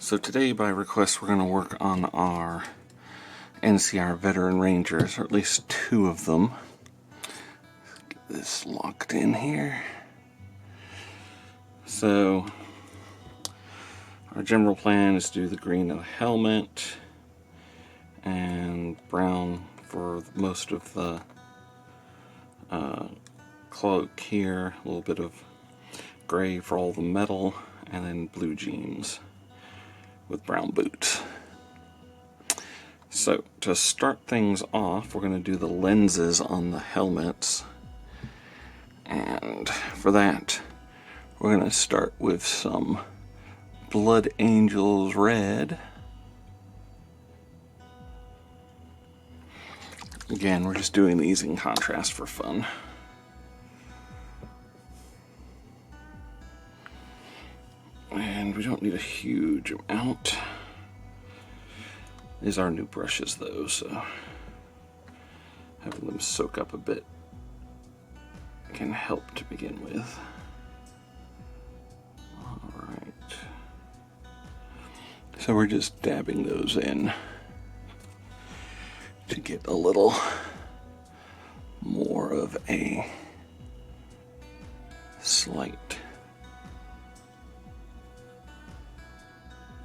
So today, by request, we're going to work on our NCR Veteran Rangers, or at least two of them. Get this locked in here. So, our general plan is to do the green of the helmet and brown for most of the cloak here, a little bit of gray for all the metal, and then blue jeans with brown boots. So to start things off, we're going to do the lenses on the helmets, and for that we're going to start with some Blood Angels red. Again, we're just doing these in contrast for fun. And we don't need a huge amount. These are new brushes though, so having them soak up a bit can help to begin with. Alright. So we're just dabbing those in to get a little more of a slight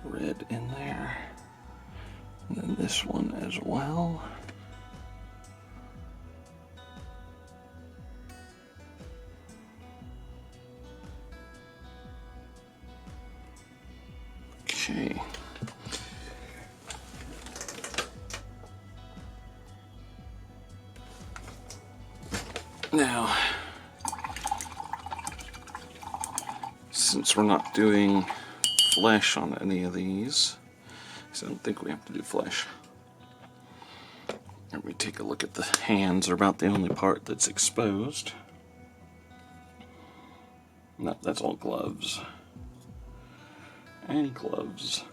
red in there. And then this one as well. Okay. Now, since we're not doing flesh on any of these, because I don't think we have to do flesh. Let me take a look at the hands. They're about the only part that's exposed. No, that's all gloves. And gloves.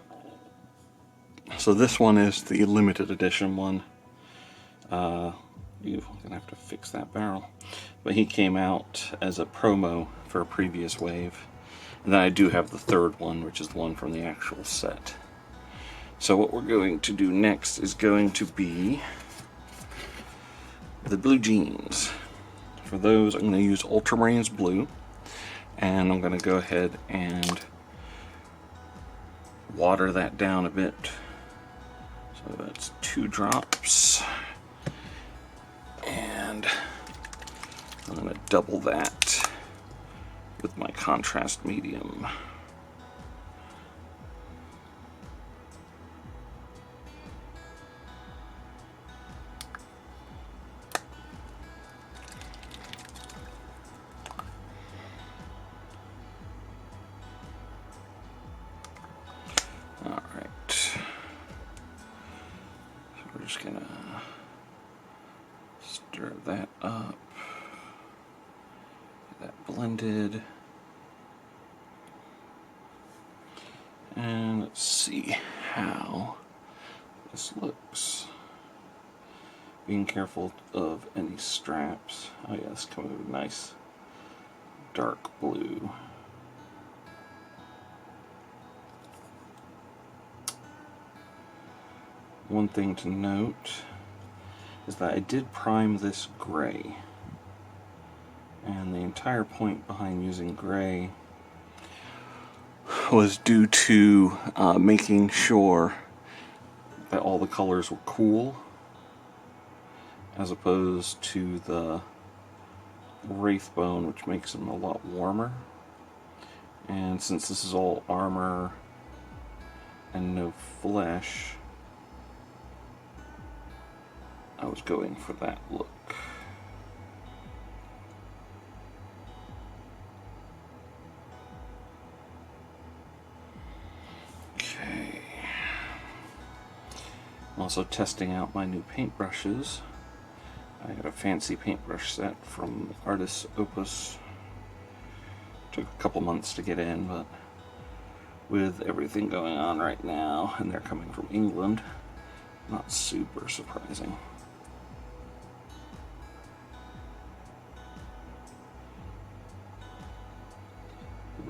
So this one is the limited edition one. You're gonna have to fix that barrel. But he came out as a promo for a previous wave. And then I do have the third one, which is the one from the actual set. So what we're going to do next is going to be the blue jeans. For those, I'm going to use Ultramarines blue, and I'm going to go ahead and water that down a bit. So that's 2 drops, and I'm going to double that with my contrast medium. Alright, so we're just gonna stir that up, get that blended, and let's see how this looks. Being careful of any straps. Oh yeah, it's coming with a nice dark blue. One thing to note is that I did prime this gray, and the entire point behind using gray was due to making sure that all the colors were cool, as opposed to the Wraithbone, which makes them a lot warmer. And since this is all armor and no flesh, I was going for that look. Okay. I'm also testing out my new paintbrushes. I got a fancy paintbrush set from Artist Opus. Took a couple months to get in, but with everything going on right now, and they're coming from England, not super surprising.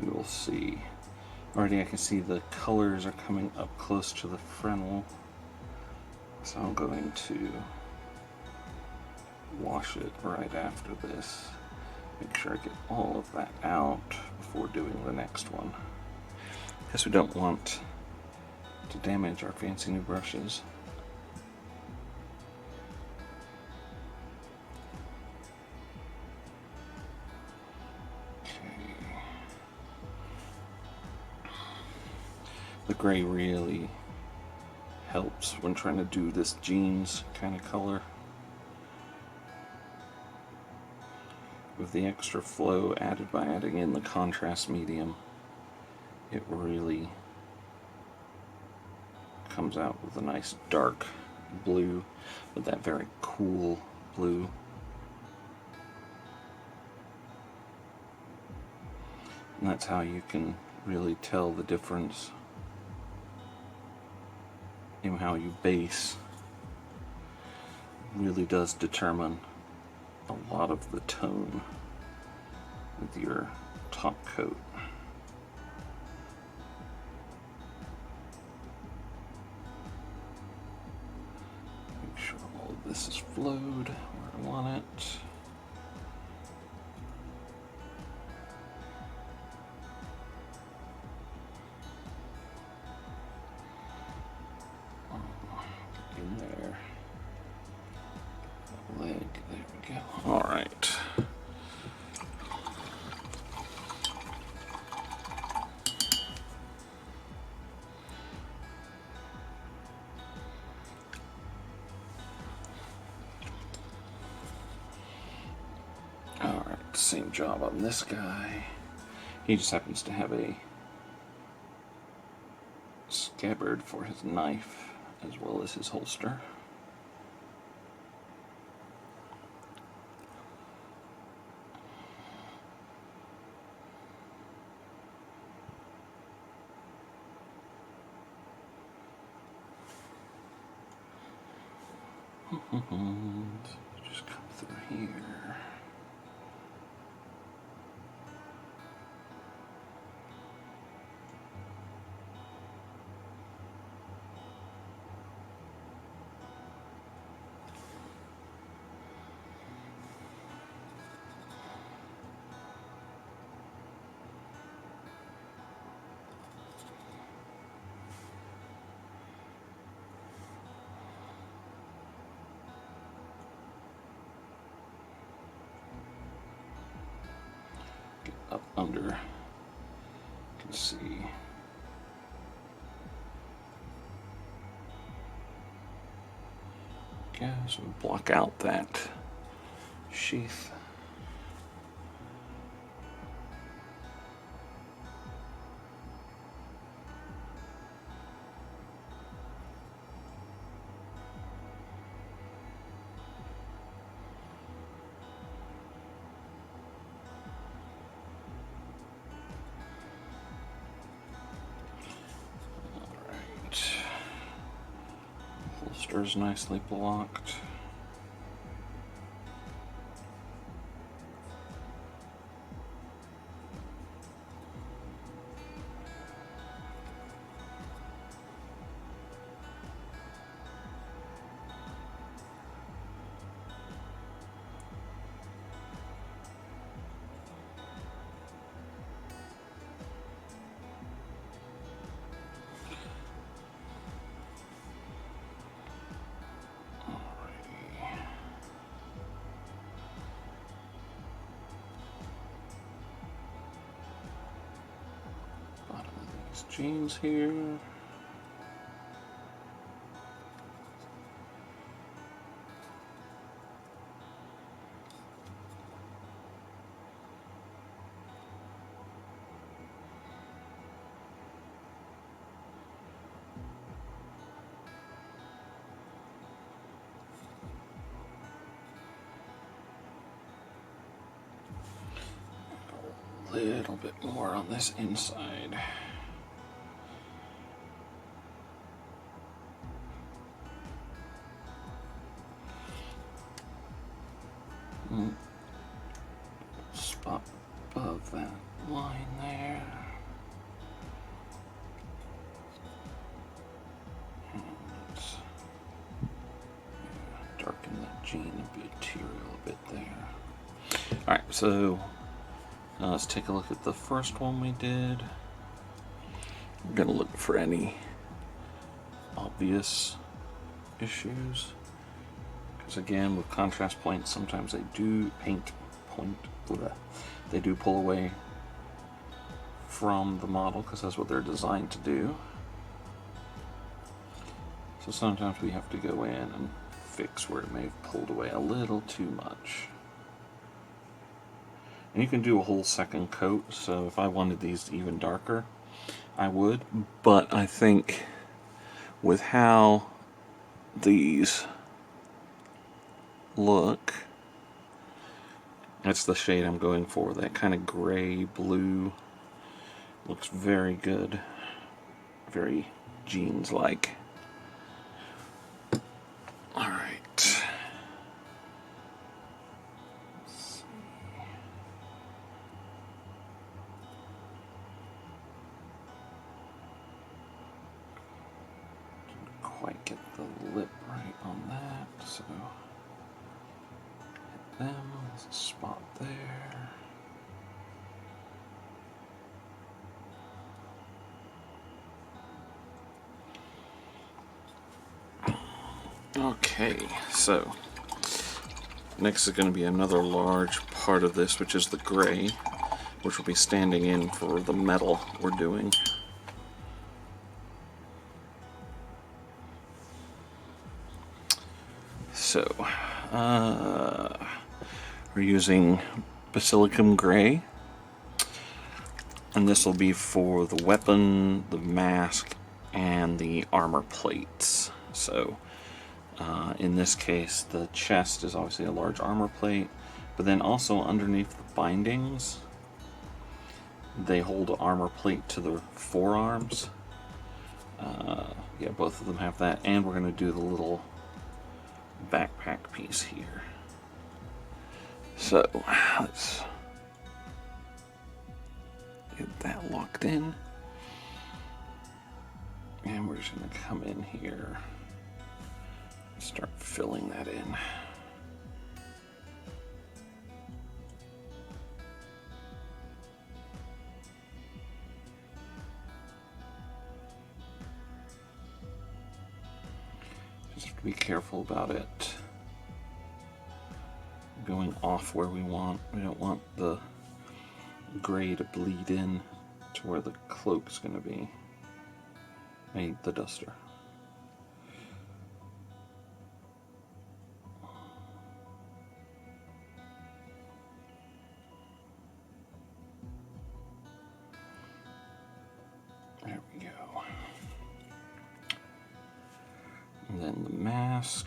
We'll see Already I can see the colors are coming up close to the Fresnel, so I'm going to wash it right after this. Make sure I get all of that out before doing the next one, because we don't want to damage our fancy new brushes. The gray really helps when trying to do this jeans kind of color. With the extra flow added by adding in the contrast medium, it really comes out with a nice dark blue with that very cool blue. And that's how you can really tell the difference in how you base. Really does determine a lot of the tone with your top coat. Make sure all of this is flowed where I want it. In there. Leg, there we go. All right. All right, same job on this guy. He just happens to have a scabbard for his knife as well as his holster. Just come through here. Get up under. You can see. Okay, so block out that sheath. Holster's nicely blocked. Jeans here. A little bit more on this inside. Spot above that line there. Alright, so let's take a look at the first one we did. I'm going to look for any obvious issues. Because again, with contrast points, sometimes they do they do pull away from the model because that's what they're designed to do. So sometimes we have to go in and fix where it may have pulled away a little too much. And you can do a whole second coat, so if I wanted these even darker, I would. But I think with how these look, that's the shade I'm going for. That kind of gray blue looks very good, very jeans-like. All right. Didn't quite get the lip right on that, so hit them. There's a spot there. Okay, so next is going to be another large part of this, which is the gray, which will be standing in for the metal we're doing. So, we're using basilicum gray, and this will be for the weapon, the mask, and the armor plates. So, in this case, the chest is obviously a large armor plate, but then also underneath the bindings, they hold an armor plate to the forearms. Yeah, both of them have that, and we're going to do the little backpack piece here. So, let's get that locked in. And we're just going to come in here and start filling that in. Just have to be careful about it going off where we want. We don't want the gray to bleed in to where the cloak's going to be. The duster. There we go. And then the mask.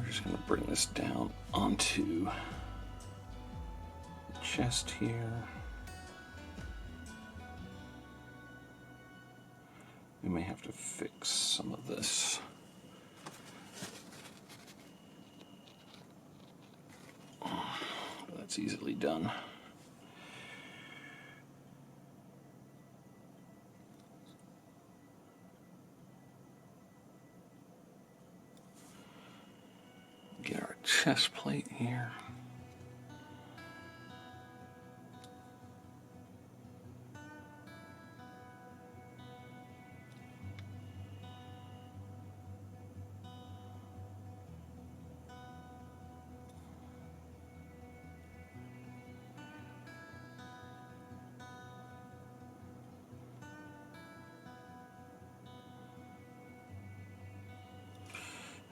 Just going to bring this down onto the chest here. We may have to fix some of this. That's easily done. Get our chest plate here.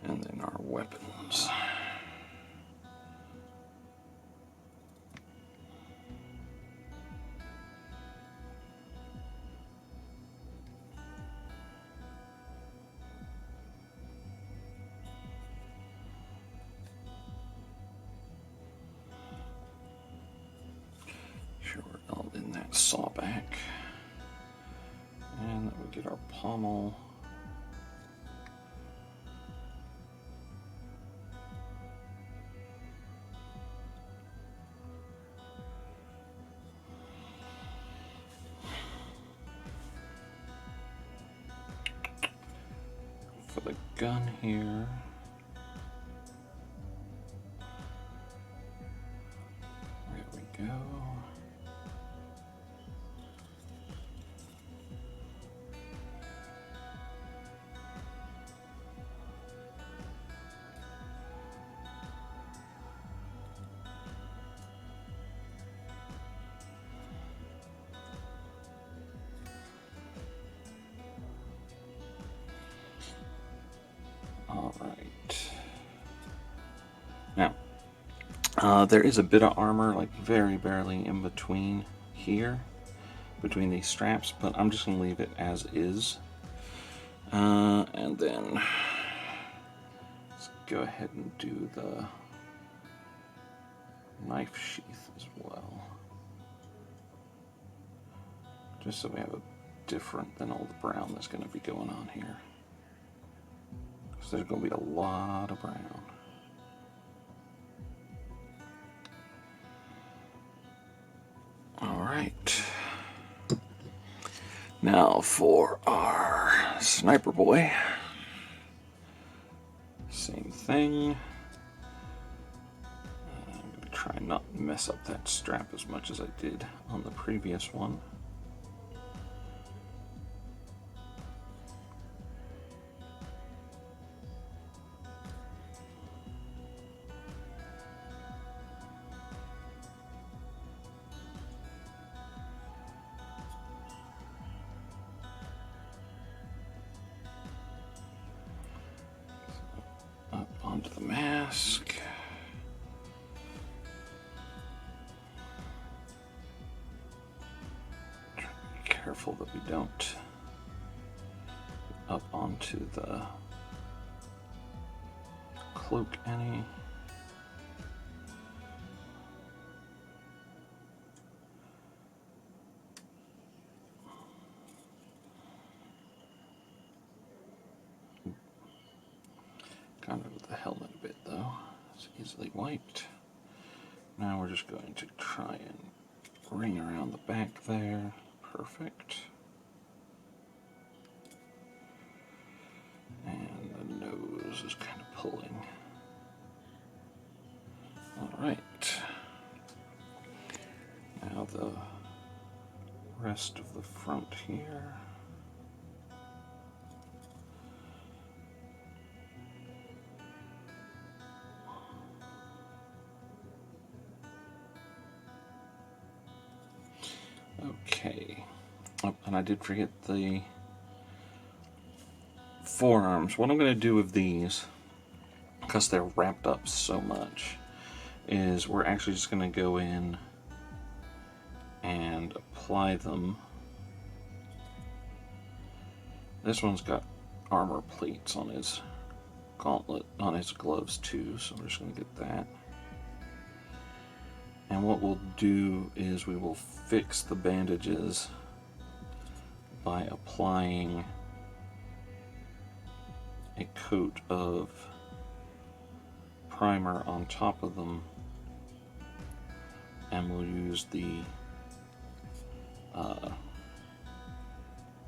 And then our weapons. saw back. And then we get our pommel. For the gun here. There we go. Alright. Now, there is a bit of armor, like very barely in between here, between these straps, but I'm just going to leave it as is. And then let's go ahead and do the knife sheath as well. Just so we have a different than all the brown that's going to be going on here. Because there's going to be a lot of brown. Alright. Now for our sniper boy. Same thing. I'm going to try not to mess up that strap as much as I did on the previous one. Up onto the mask. Try to be careful that we don't up onto the cloak any. Got rid of the helmet a bit though. It's easily wiped. Now we're just going to try and ring around the back there. Perfect. And the nose is kind of pulling. Alright. Now the rest of the front here. Okay. Oh, and I did forget the forearms. What I'm going to do with these, because they're wrapped up so much, is we're actually just going to go in and apply them. This one's got armor plates on his gauntlet, on his gloves too, so we're just going to get that. And what we'll do is we will fix the bandages by applying a coat of primer on top of them, and we'll use the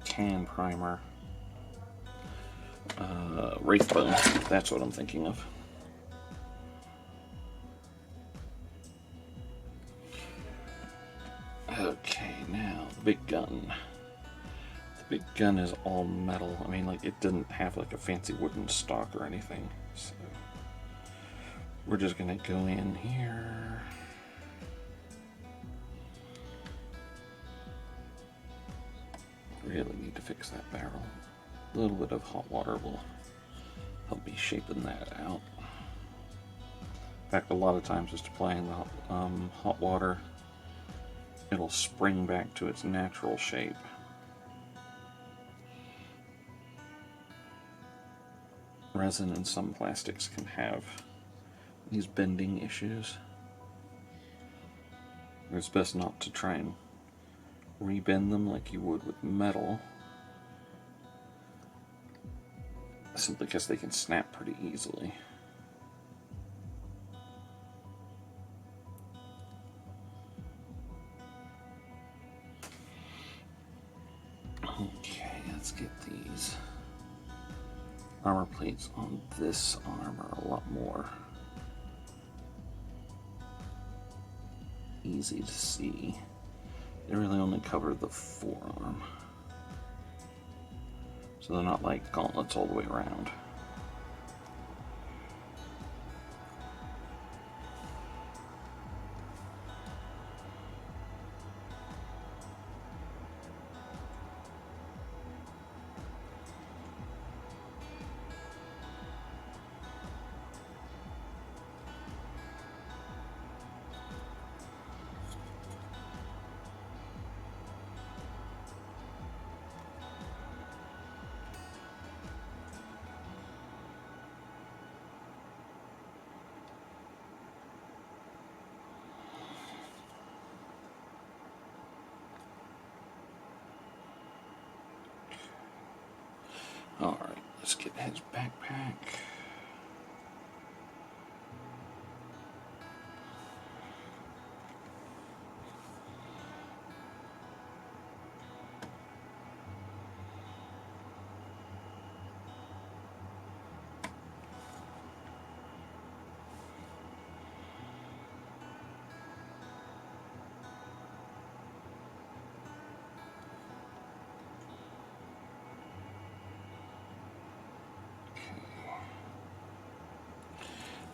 tan primer, Wraithbone, that's what I'm thinking of. Okay, now the big gun. The big gun is all metal. I mean, like, it doesn't have like a fancy wooden stock or anything. So we're just gonna go in here. Really need to fix that barrel. A little bit of hot water will help me shaping that out. In fact, a lot of times just applying the hot water, it'll spring back to its natural shape. Resin and some plastics can have these bending issues. It's best not to try and rebend them like you would with metal, simply because they can snap pretty easily. Okay, let's get these armor plates on this armor a lot more easy to see. They really only cover the forearm, so they're not like gauntlets all the way around. Alright, let's get his backpack.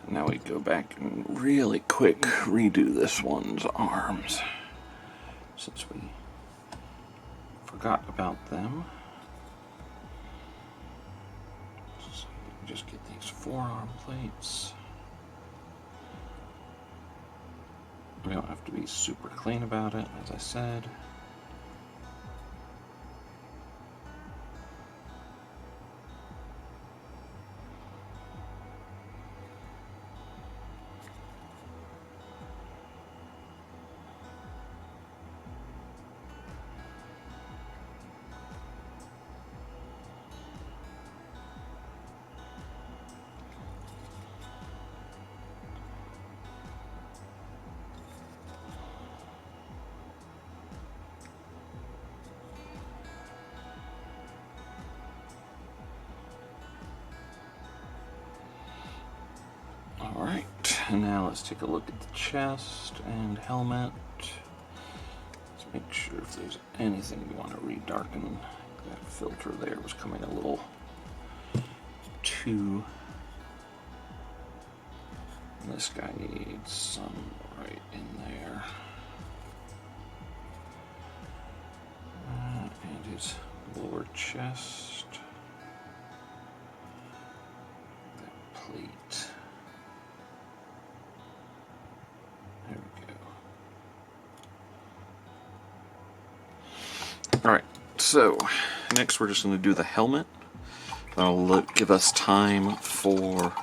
Now we go back and really quick redo this one's arms, since we forgot about them. So just get these forearm plates. We don't have to be super clean about it, as I said. Alright, now let's take a look at the chest and helmet. Let's make sure if there's anything we want to redarken. That filter there was coming a little too... This guy needs some right in there. And his lower chest. That plate. There we go. Alright, so next we're just going to do the helmet. That'll give us time for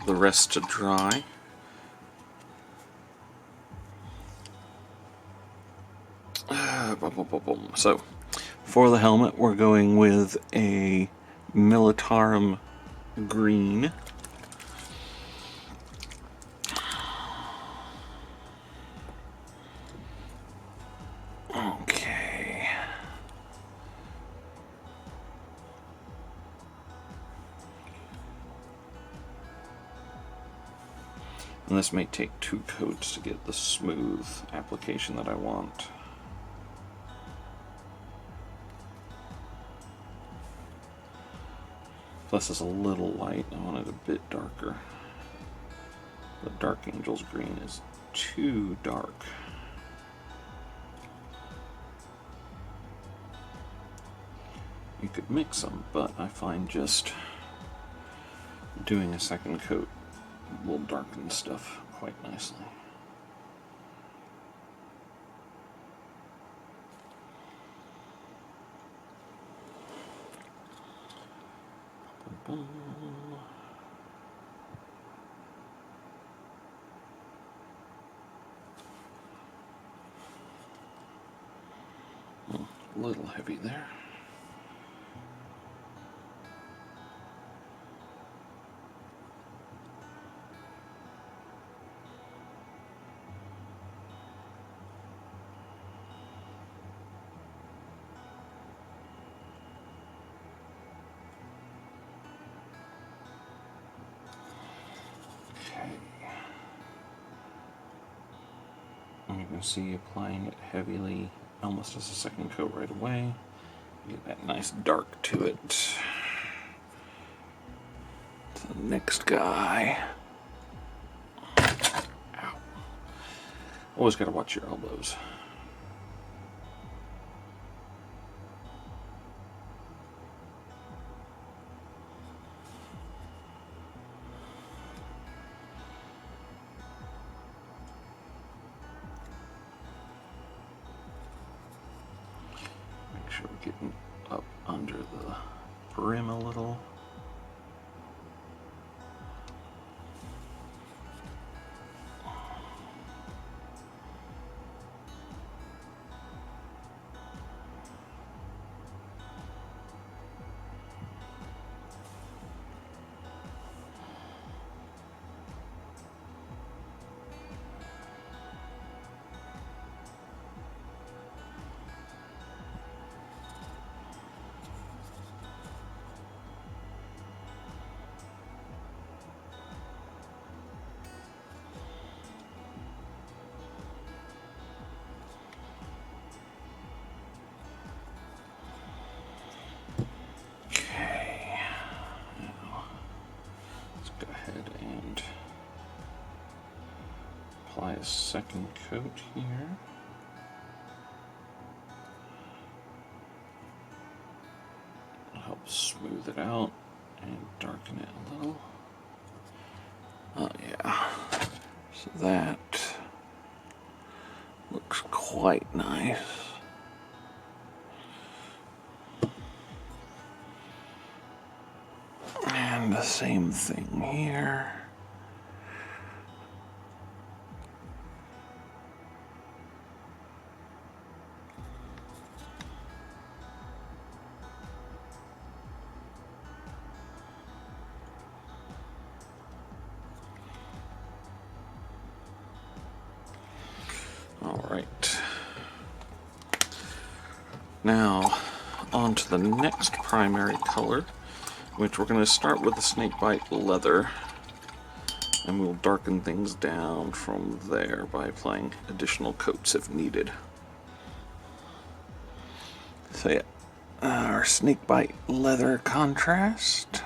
the rest to dry. So, for the helmet, we're going with a Militarum green. Okay. And this may take 2 coats to get the smooth application that I want. Plus it's a little light, I want it a bit darker. The Dark Angel's green is too dark. You could mix them, but I find just doing a second coat will darken stuff quite nicely. a little heavy there. And you can see applying it heavily, almost as a second coat right away. Get that nice dark to it. To the next guy. Ow. Always gotta watch your elbows. Make sure we're getting up under the brim a little. Apply a second coat here. It'll help smooth it out and darken it a little. Oh yeah, so that looks quite nice. And the same thing here. All right. Now, on to the next primary color, which we're going to start with the snakebite leather, and we'll darken things down from there by applying additional coats if needed. So yeah, our snakebite leather contrast.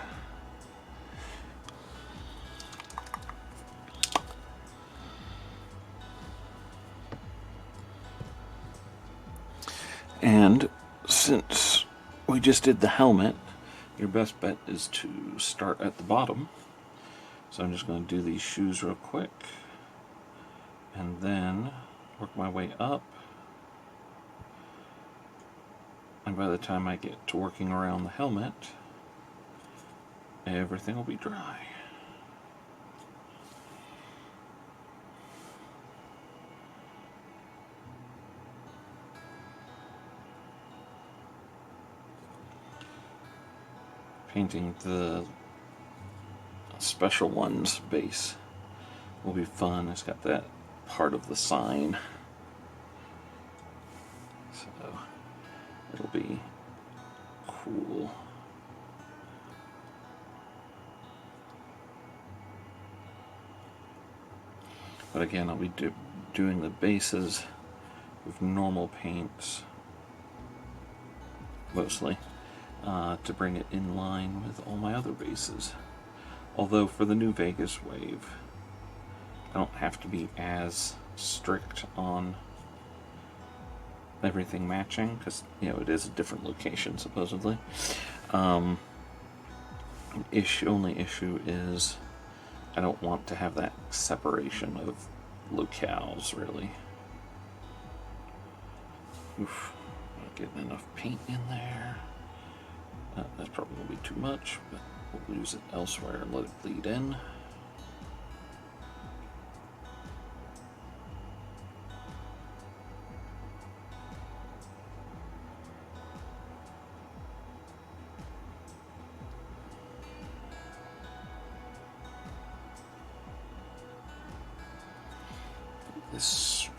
And since we just did the helmet, your best bet is to start at the bottom. So I'm just going to do these shoes real quick and then work my way up. And by the time I get to working around the helmet, everything will be dry. Painting the special ones base will be fun. It's got that part of the sign, so it'll be cool. But again, I'll be doing the bases with normal paints mostly, to bring it in line with all my other bases. Although for the new Vegas wave, I don't have to be as strict on everything matching, because it is a different location supposedly. Only issue is I don't want to have that separation of locales, really. Oof, not getting enough paint in there. That's probably going to be too much, but we'll use it elsewhere and let it bleed in.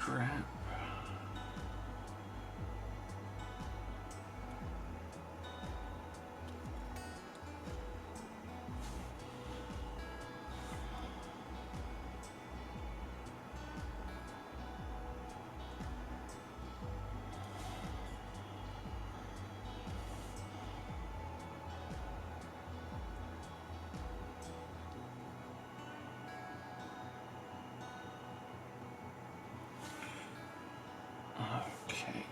strap. Okay.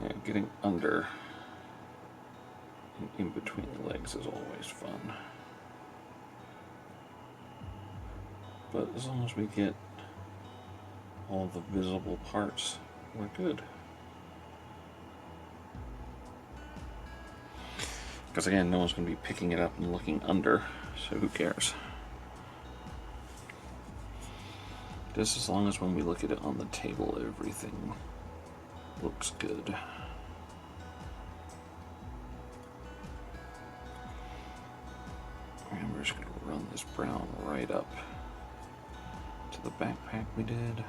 Yeah, getting under and in between the legs is always fun. But as long as we get all the visible parts, we're good. Because again, no one's going to be picking it up and looking under, so who cares? Just as long as when we look at it on the table, everything looks good. And we're just going to run this brown right up to the backpack we did.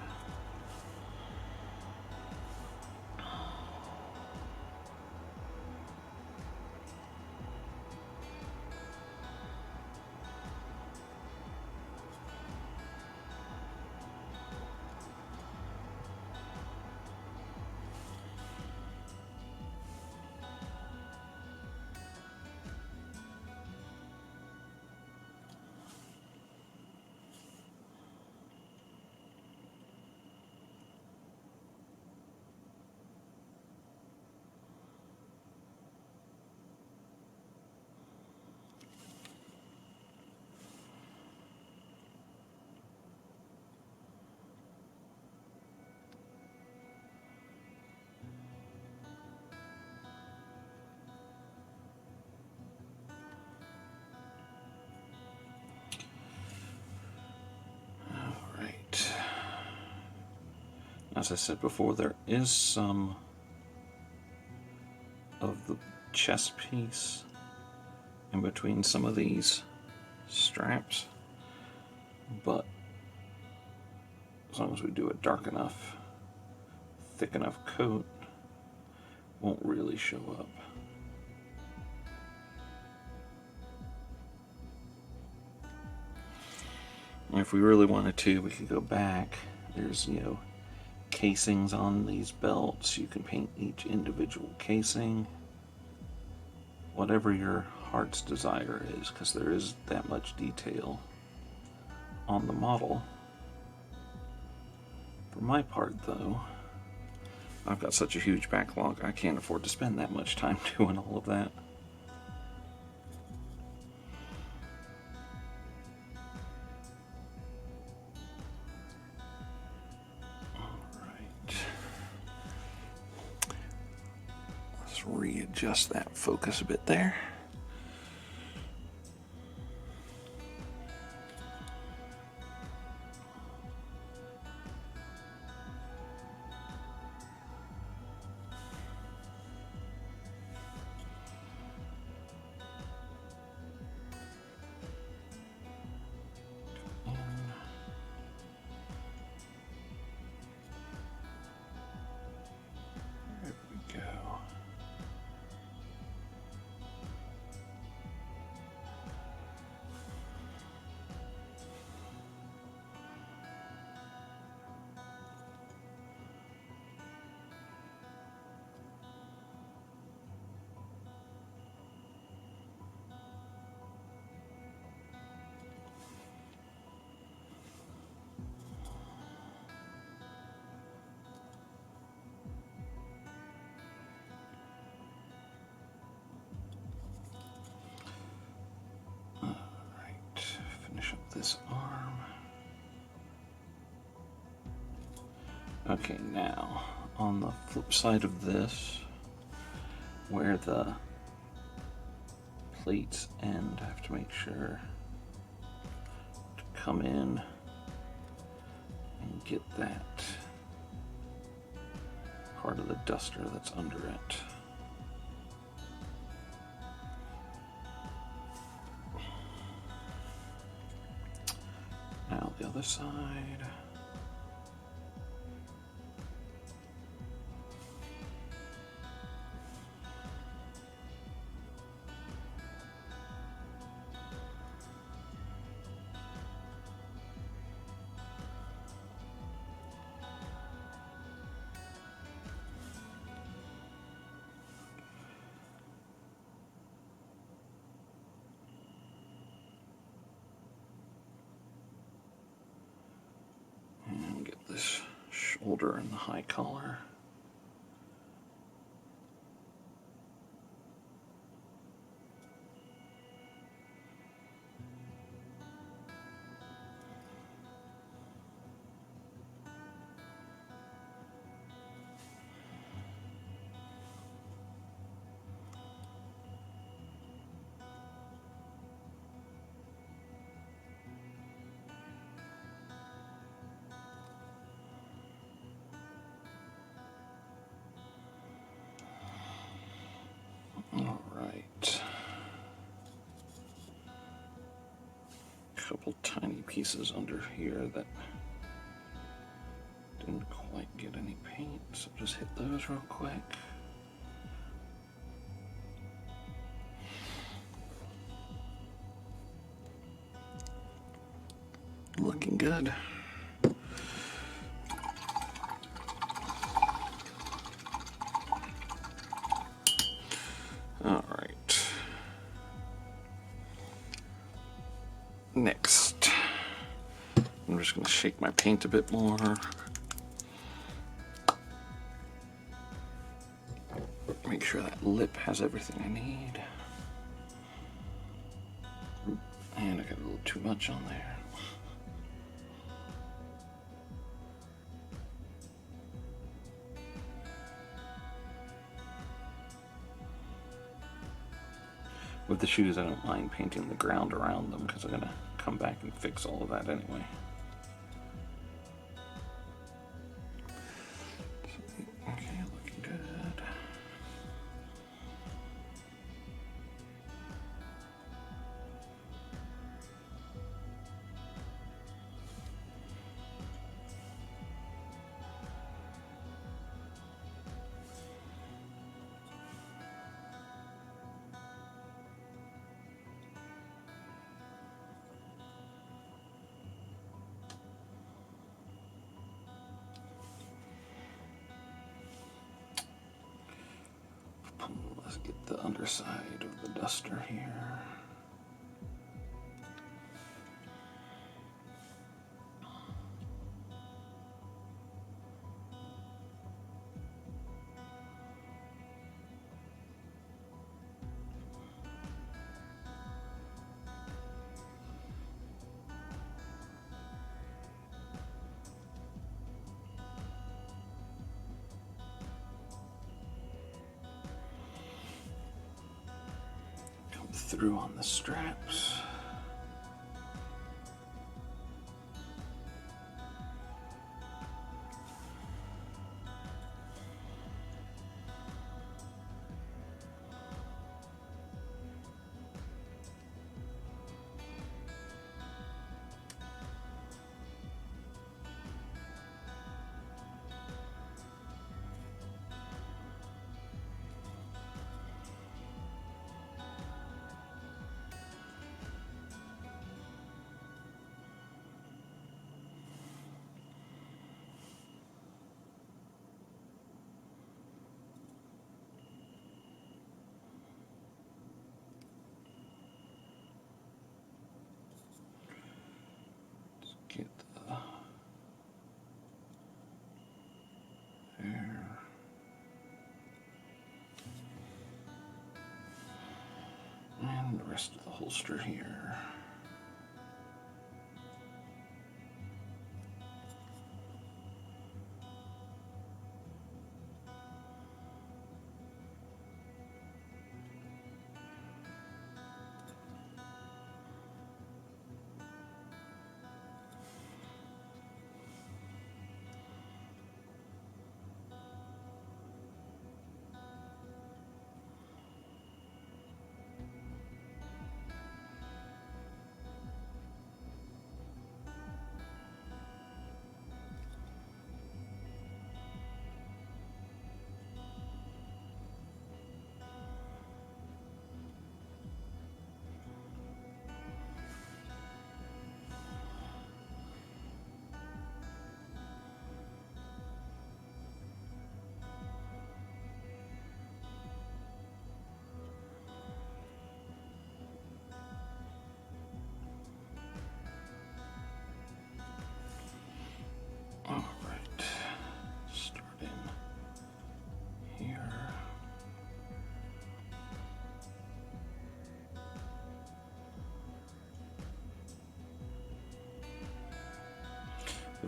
As I said before, there is some of the chest piece in between some of these straps, but as long as we do a dark enough, thick enough coat, won't really show up. And if we really wanted to, we could go back. There's, casings on these belts. You can paint each individual casing. Whatever your heart's desire is, because there is that much detail on the model. For my part, though, I've got such a huge backlog, I can't afford to spend that much time doing all of that. Readjust that focus a bit there. There we go. This arm. Okay, now on the flip side of this, where the plates end, I have to make sure to come in and get that part of the duster that's under it. other side. And get this shoulder and the high collar. Alright. Couple tiny pieces under here that didn't quite get any paint, so just hit those real quick. Looking good. All right. Next, I'm just going to shake my paint a bit more. Make sure that lip has everything I need. And I got a little too much on there. With the shoes, I don't mind painting the ground around them because I'm going to come back and fix all of that anyway. Okay, looking good. Let's get the underside of the duster here. Through on the straps. Get the there. And the rest of the holster here.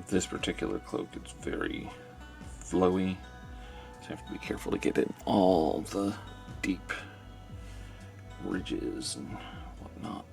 this particular cloak is very flowy, so I have to be careful to get in all the deep ridges and whatnot.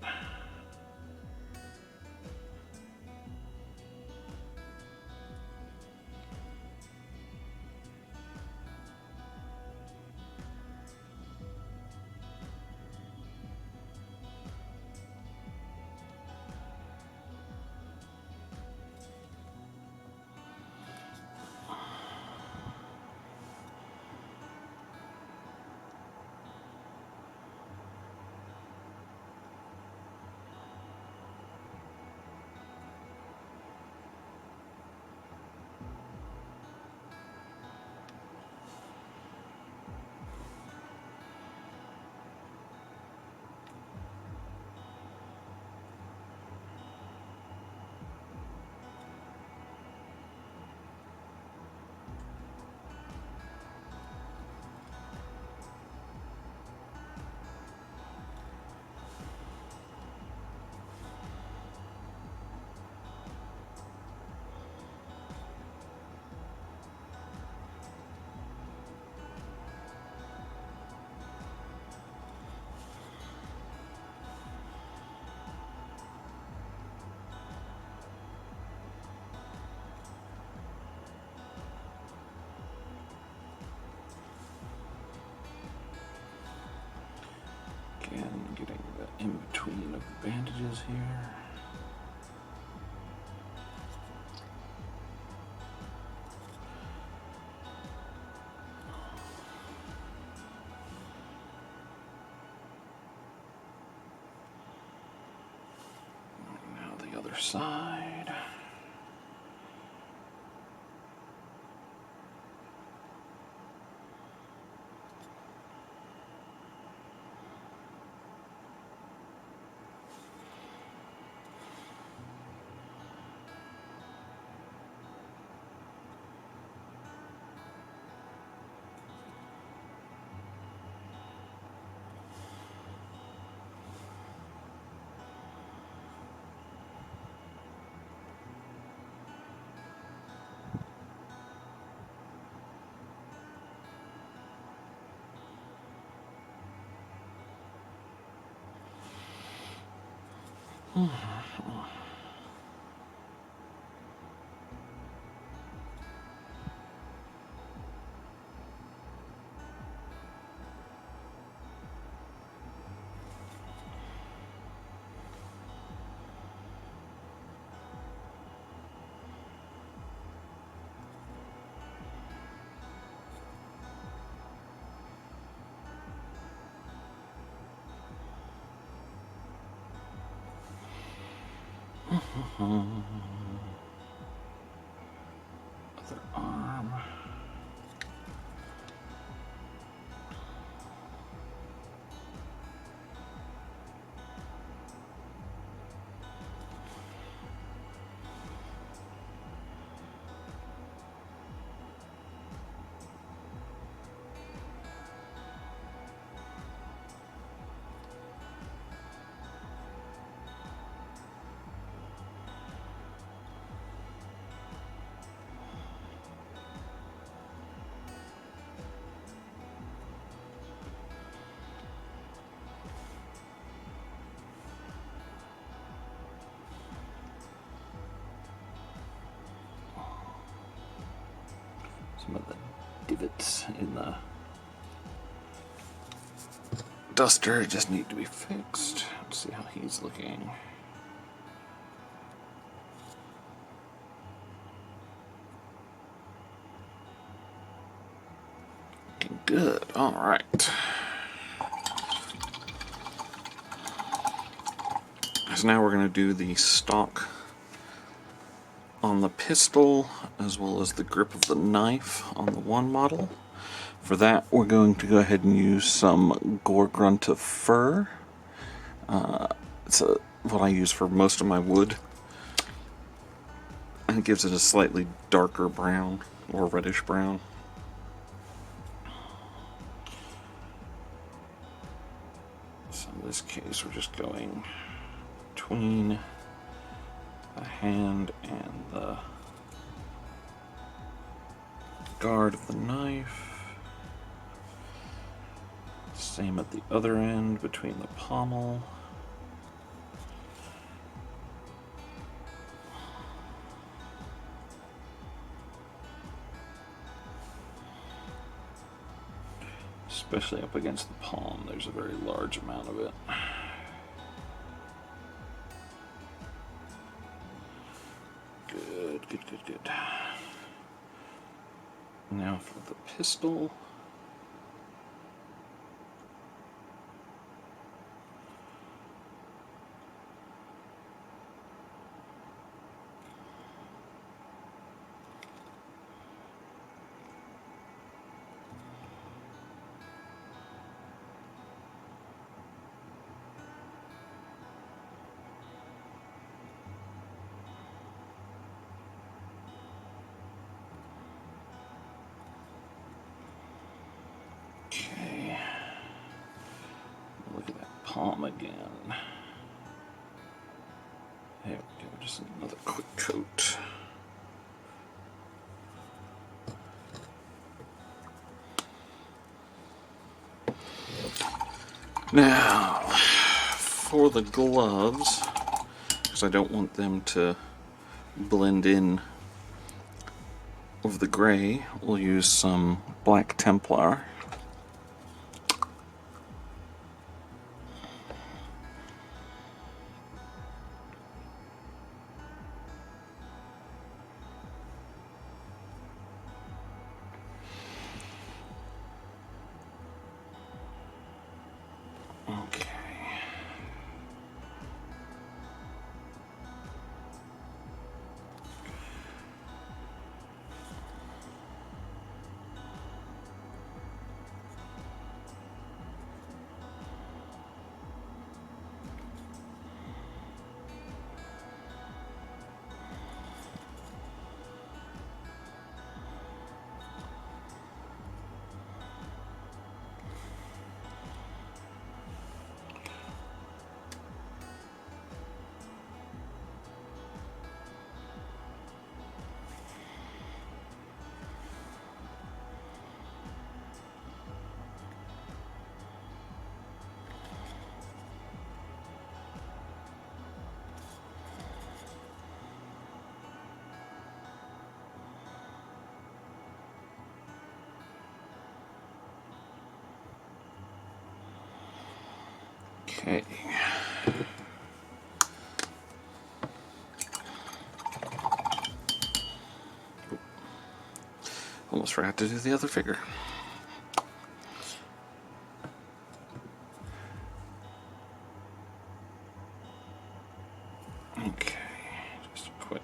Again, getting the in between of the bandages here. Now the other side. Other arm. Some of the divots in the duster just need to be fixed. Let's see how he's looking. Looking good. All right. So now we're going to do the stock on the pistol as well as the grip of the knife on the one model. For that, we're going to go ahead and use some Gore Grunt of Fur. It's what I use for most of my wood. And it gives it a slightly darker brown, or reddish brown. So in this case, we're just going between the hand and the guard of the knife. Same at the other end between the pommel. Especially up against the palm, there's a very large amount of it. Good, good, good, good. Now for the pistol. Okay. Look at that palm again. There we go, just another quick coat. Now, for the gloves, because I don't want them to blend in with the gray, we'll use some black Templar. Okay. Okay. Almost forgot to do the other figure. Okay, just a quick.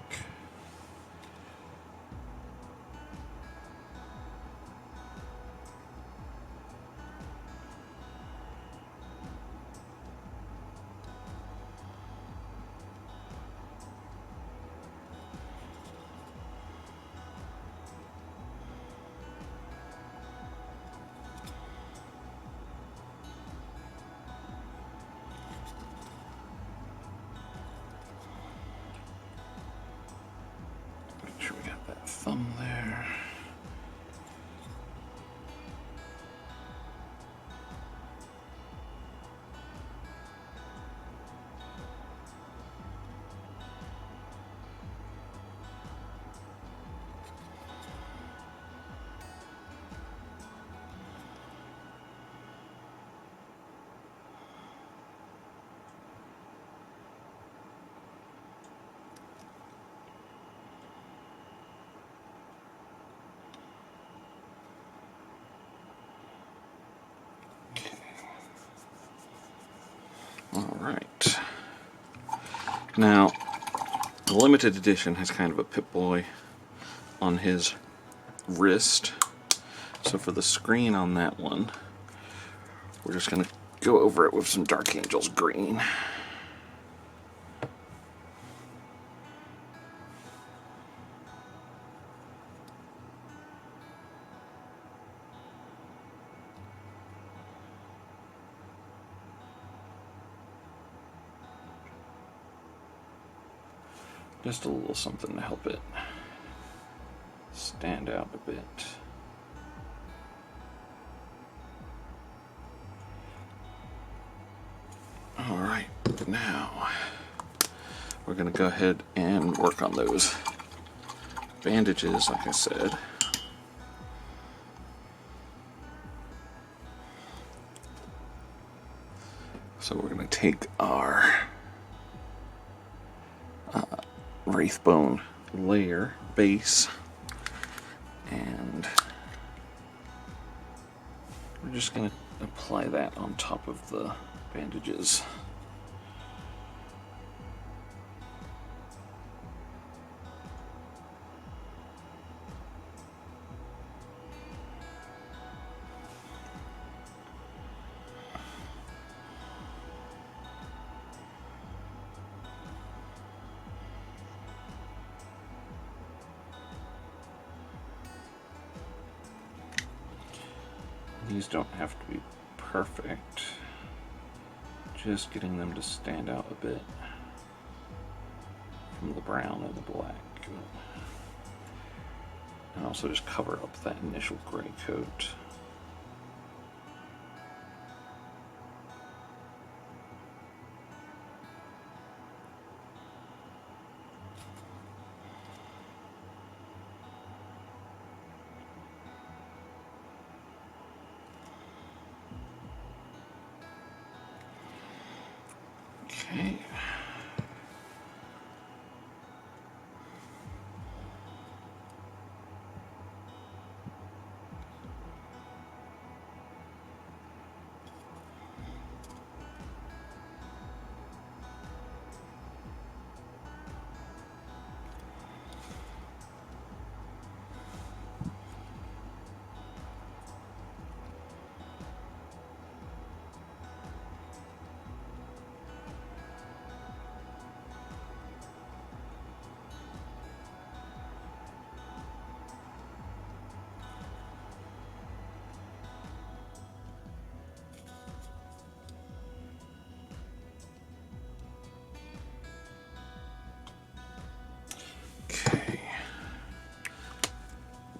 Make sure we got that thumb there. All right. Now, the limited edition has kind of a Pip Boy on his wrist. So for the screen on that one, we're just going to go over it with some Dark Angels green. Just a little something to help it stand out a bit. we're going to go ahead and work on those bandages, like I said. So we're going to take our Wraithbone layer base, and we're just going to apply that on top of the bandages. These don't have to be perfect, just getting them to stand out a bit from the brown and the black. And also just cover up that initial gray coat. Okay.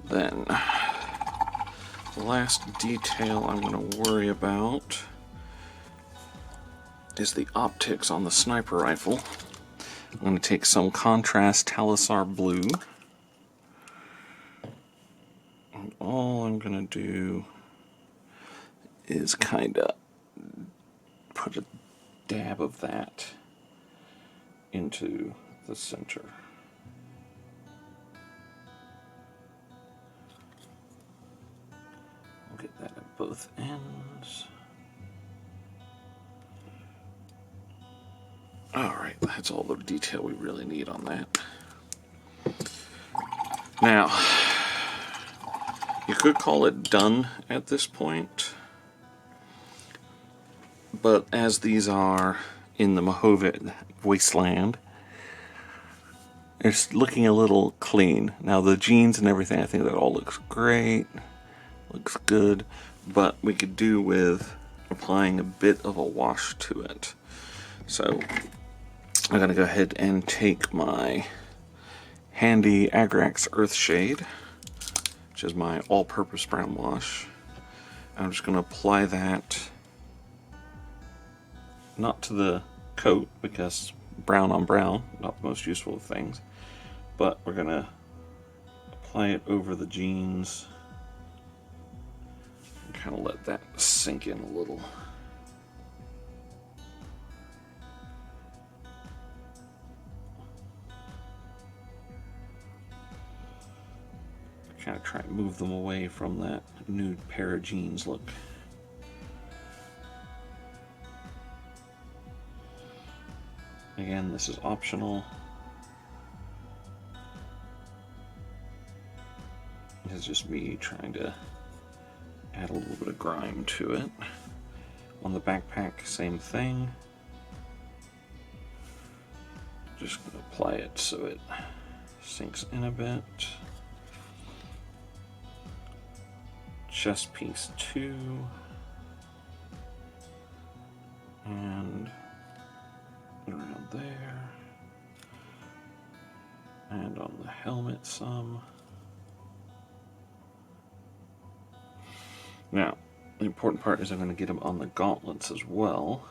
Then, the last detail I'm going to worry about is the optics on the sniper rifle. I'm going to take some contrast Talisar blue. And all I'm going to do is kind of put a dab of that into the center. I'll get that at both ends. Alright, that's all the detail we really need on that. Now, you could call it done at this point, but as these are in the Mojave Wasteland, it's looking a little clean. Now the jeans and everything, I think that all looks great, looks good, but we could do with applying a bit of a wash to it. So I'm going to go ahead and take my handy Agrax Earthshade, which is my all-purpose brown wash. I'm just going to apply that, not to the coat, because brown on brown, not the most useful of things, but we're going to apply it over the jeans and kind of let that sink in a little. Kind of try and move them away from that nude pair of jeans look. Again, this is optional. It's just me trying to add a little bit of grime to it. On the backpack, same thing. Just going to apply it so it sinks in a bit. Chest piece 2, and around there, and on the helmet some. Now, the important part is I'm going to get them on the gauntlets as well,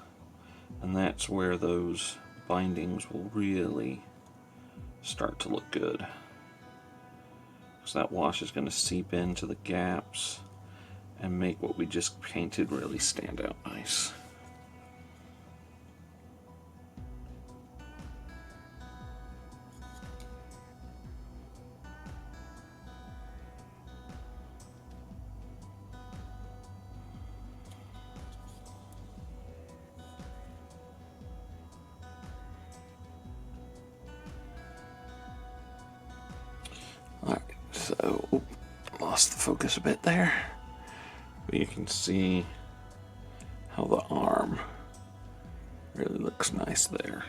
and that's where those bindings will really start to look good. So that wash is going to seep into the gaps and make what we just painted really stand out nice. Alright, so lost the focus a bit there. But you can see how the arm really looks nice there.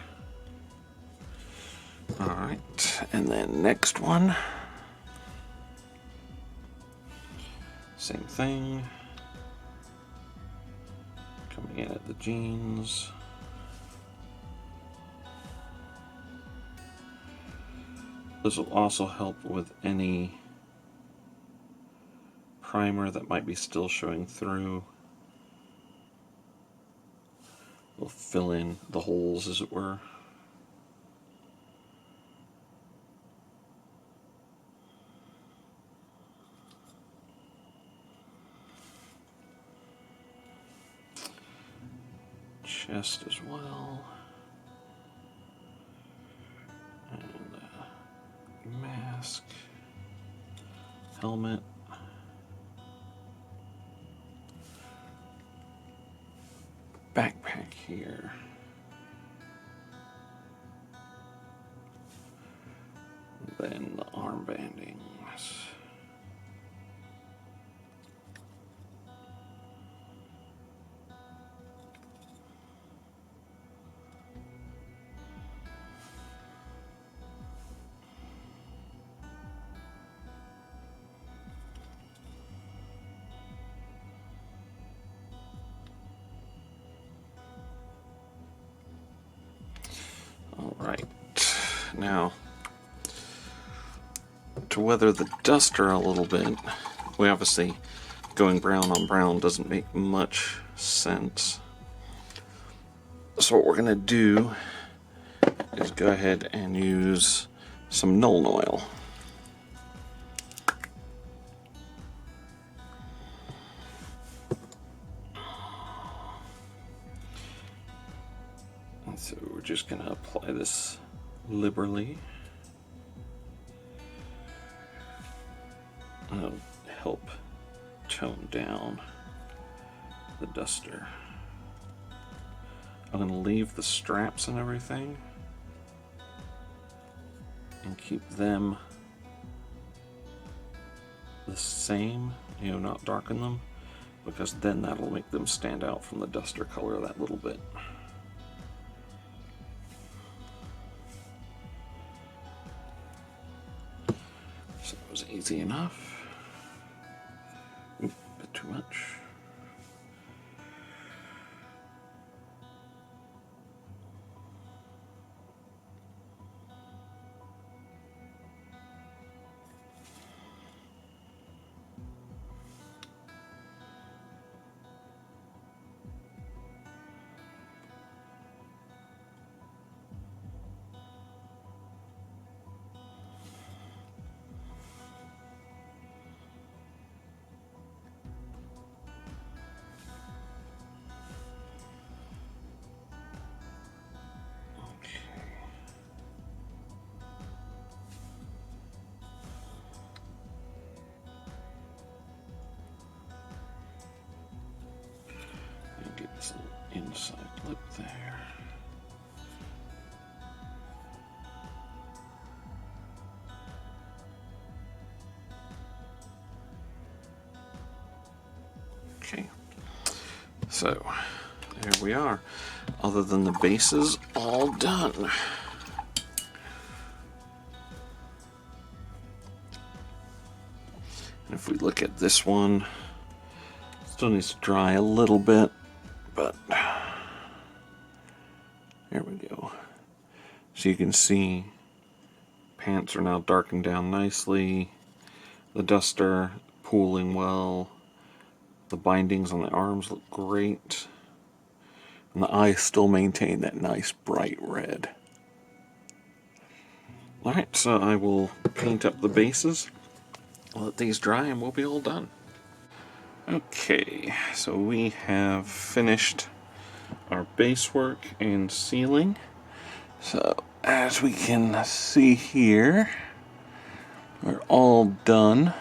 Alright, and then next one. Same thing. Coming in at the jeans. This will also help with any primer that might be still showing through. We'll fill in the holes, as it were. Chest as well. And mask. Helmet. Backpack here. Then the arm bandings. Alright, now to weather the duster a little bit, we obviously going brown on brown doesn't make much sense. So what we're going to do is go ahead and use some Nuln Oil. And so we're just going to apply this liberally. It'll help tone down the duster. I'm going to leave the straps and everything and keep them the same, not darken them, because then that'll make them stand out from the duster color that little bit. So that was easy enough. Oop, a bit too much. Get this little inside lip there. Okay, so there we are. Other than the bases, all done. And if we look at this one, still needs to dry a little bit, but there we go. So you can see pants are now darkened down nicely, the duster pooling well, the bindings on the arms look great. And the eyes still maintain that nice bright red. Alright, so I will paint up the bases, let these dry, and we'll be all done. Okay, so we have finished our base work and sealing. So, as we can see here, we're all done.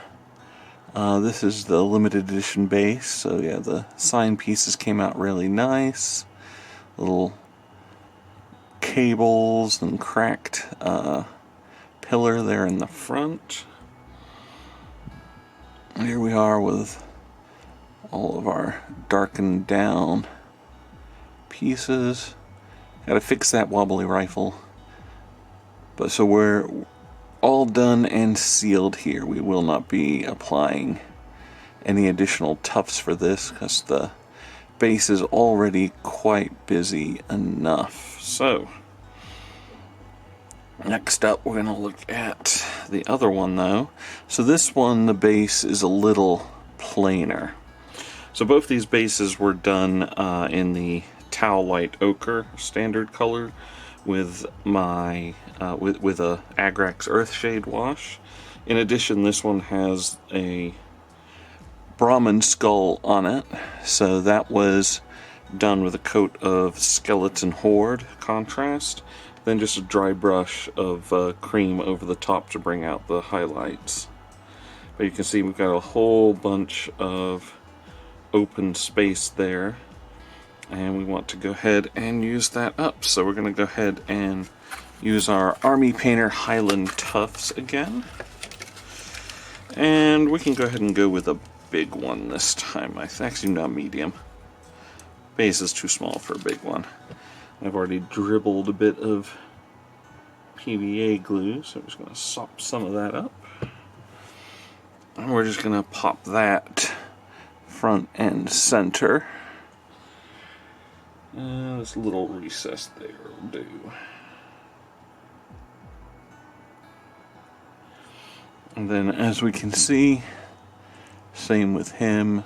This is the limited edition base, so yeah, the sign pieces came out really nice. Little cables and cracked pillar there in the front. Here we are with all of our darkened down pieces. Gotta fix that wobbly rifle. But so we're all done and sealed here. We will not be applying any additional tufts for this because the base is already quite busy enough. So next up, we're going to look at the other one though. So this one, the base is a little plainer. So both these bases were done in the Tau Light Ochre standard color with my with a Agrax Earthshade wash. In addition, this one has a Brahmin skull on it, so that was done with a coat of Skeleton Horde contrast, then just a dry brush of cream over the top to bring out the highlights. But you can see we've got a whole bunch of open space there, and we want to go ahead and use that up. So we're going to go ahead and use our Army Painter Highland Tufts again, and we can go ahead and go with a big one this time. Actually, not medium. Base is too small for a big one. I've already dribbled a bit of PVA glue, so I'm just going to sop some of that up. And we're just going to pop that front and center. This little recess there will do. And then, as we can see, same with him.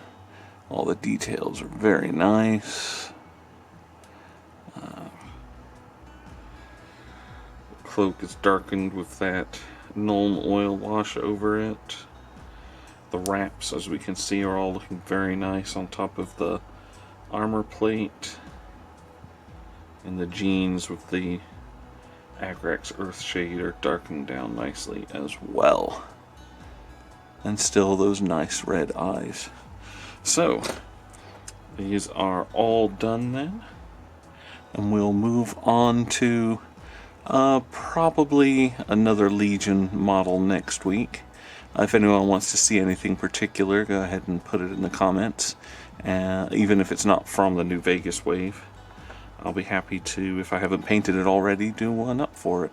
All the details are very nice. The cloak is darkened with that Nuln oil wash over it. The wraps, as we can see, are all looking very nice on top of the armor plate. And the jeans with the Agrax Earthshade are darkened down nicely as well. And still those nice red eyes. So, these are all done then. And we'll move on to probably another Legion model next week. If anyone wants to see anything particular, go ahead and put it in the comments. Even if it's not from the New Vegas wave, I'll be happy to, if I haven't painted it already, do one up for it.